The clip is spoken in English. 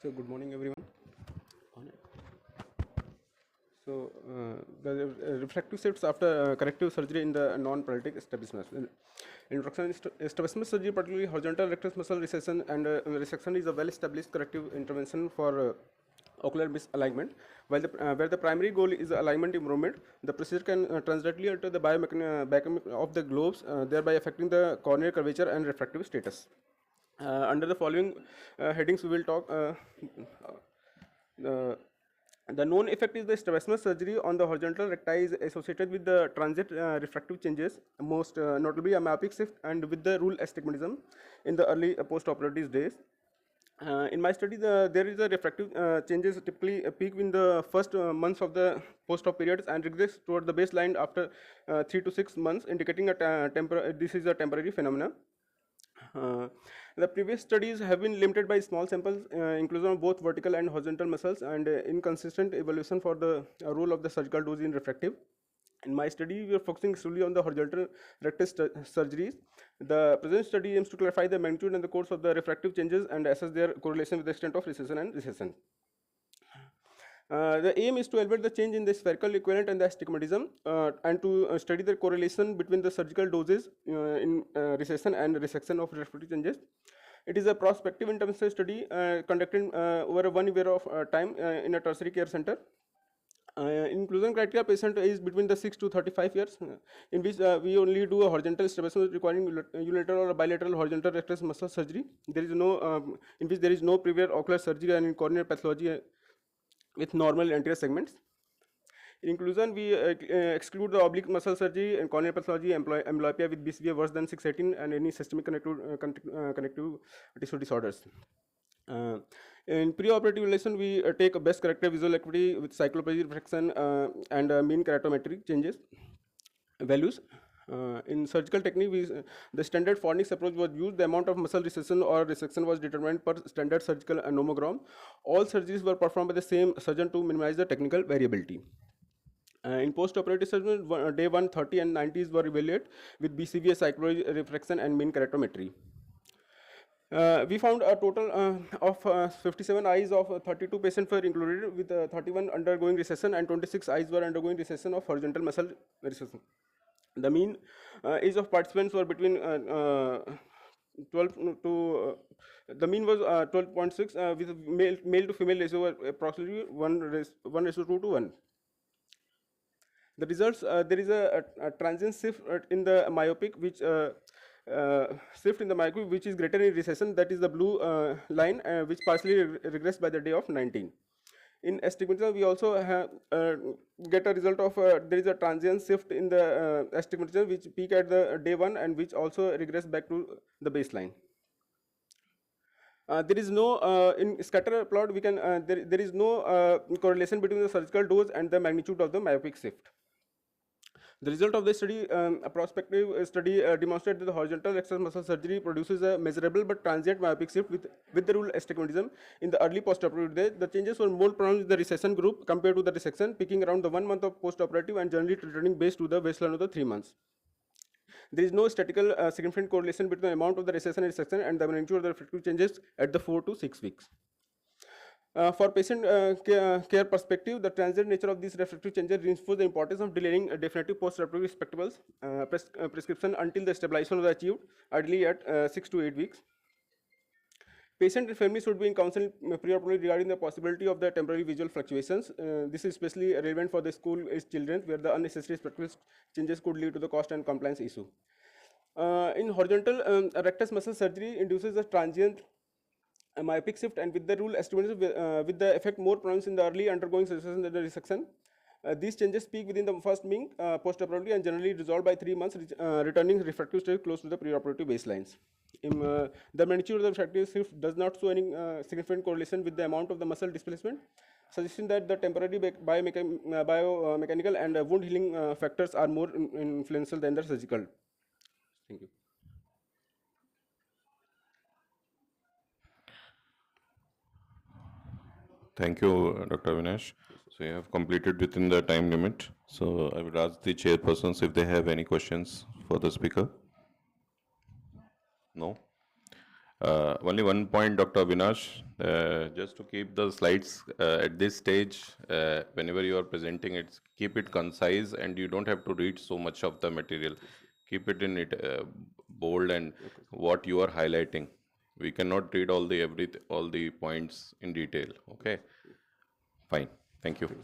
So good morning, everyone. The refractive shifts after corrective surgery in the non-paralytic strabismus. Introduction: strabismus surgery, particularly horizontal rectus muscle recession and resection, is a well-established corrective intervention for ocular misalignment. Where the primary goal is alignment improvement, the procedure can translately alter the biomechanics of the globes, thereby affecting the corneal curvature and refractive status. Under the following headings, we will talk. Uh, the known effect is the strabismus surgery on the horizontal recti is associated with the transient refractive changes, most notably a myopic shift and with the rule astigmatism in the early post-operative days. In my study, there is a refractive changes typically peak in the first months of the post-op periods and regress toward the baseline after 3 to 6 months, indicating this is a temporary phenomenon. The previous studies have been limited by small samples, inclusion of both vertical and horizontal muscles, and inconsistent evaluation for the role of the surgical dose in refractive. In my study, we are focusing solely on the horizontal rectus surgeries. The present study aims to clarify the magnitude and the course of the refractive changes and assess their correlation with the extent of recession and recession. The aim is to evaluate the change in the spherical equivalent and the astigmatism and to study the correlation between the surgical doses in recession and resection of refractive changes. It is a prospective interventional study conducted over 1 year of time in a tertiary care center. Inclusion criteria: patient is between the 6 to 35 years, in which we only do a horizontal strabismus requiring unilateral or bilateral horizontal rectus muscle surgery. There is no in which there is no previous ocular surgery and in corneal pathology with normal anterior segments. In inclusion, we exclude the oblique muscle surgery and corneal pathology, amblyopia with BCVA worse than 618, and any systemic connective tissue disorders. In preoperative evaluation, we take a best corrective visual acuity with cycloplegia refraction and mean keratometric changes values. In surgical technique, the standard Fornix approach was used. The amount of muscle recession or resection was determined per standard surgical nomogram. All surgeries were performed by the same surgeon to minimize the technical variability. In post-operative surgery, day 130 and 90s were evaluated with BCVA, cycloplegia refraction, and mean keratometry. We found a total of 57 eyes of 32 patients were included, with 31 undergoing recession and 26 eyes were undergoing recession of horizontal muscle recession. The mean age of participants were between 12 to the mean was 12.6 with male to female ratio were approximately 1:2 to 1. The results: there is a transient shift in the myopic, which shift in the myopic which is greater in recession, that is the blue line, which partially regressed by the day of 19. In astigmatism, we also get a result of there is a transient shift in the astigmatism which peak at the day 1 and which also regress back to the baseline. There is no in scatter plot we can there is no correlation between the surgical dose and the magnitude of the myopic shift. The result of the study, a prospective study, demonstrated that the horizontal rectus muscle surgery produces a measurable but transient myopic shift with the rule astigmatism in the early postoperative day. The changes were more pronounced in the recession group compared to the resection, peaking around the 1 month of postoperative and generally returning base to the baseline of the 3 months. There is no statistical significant correlation between the amount of the recession and resection and the magnitude of the refractive changes at the 4 to 6 weeks. For patient care perspective, the transient nature of these refractive changes reinforce the importance of delaying definitive post-operative spectacles prescription until the stabilization was achieved, ideally at 6 to 8 weeks. Patient and family should be in counseling preoperatively regarding the possibility of the temporary visual fluctuations. This is especially relevant for the school-aged children, where the unnecessary spectacle changes could lead to the cost and compliance issue. In horizontal rectus muscle surgery induces a transient myopic shift, and with the rule astigmatism with the effect more pronounced in the early undergoing resection than the resection. These changes peak within the first week post-operatively and generally resolve by 3 months, returning refractive state close to the preoperative baselines. The magnitude of the refractive shift does not show any significant correlation with the amount of the muscle displacement, suggesting that the temporary biomechanical and wound healing factors are more influential than the surgical. Thank you. Thank you, Dr. Avinash. So you have completed within the time limit. So I would ask the chairpersons if they have any questions for the speaker. No. Only one point, Dr. Avinash, just to keep the slides at this stage, whenever you are presenting it, keep it concise and you don't have to read so much of the material. Keep it in bold and what you are highlighting. We cannot read all the points in detail. Okay, fine. Thank you.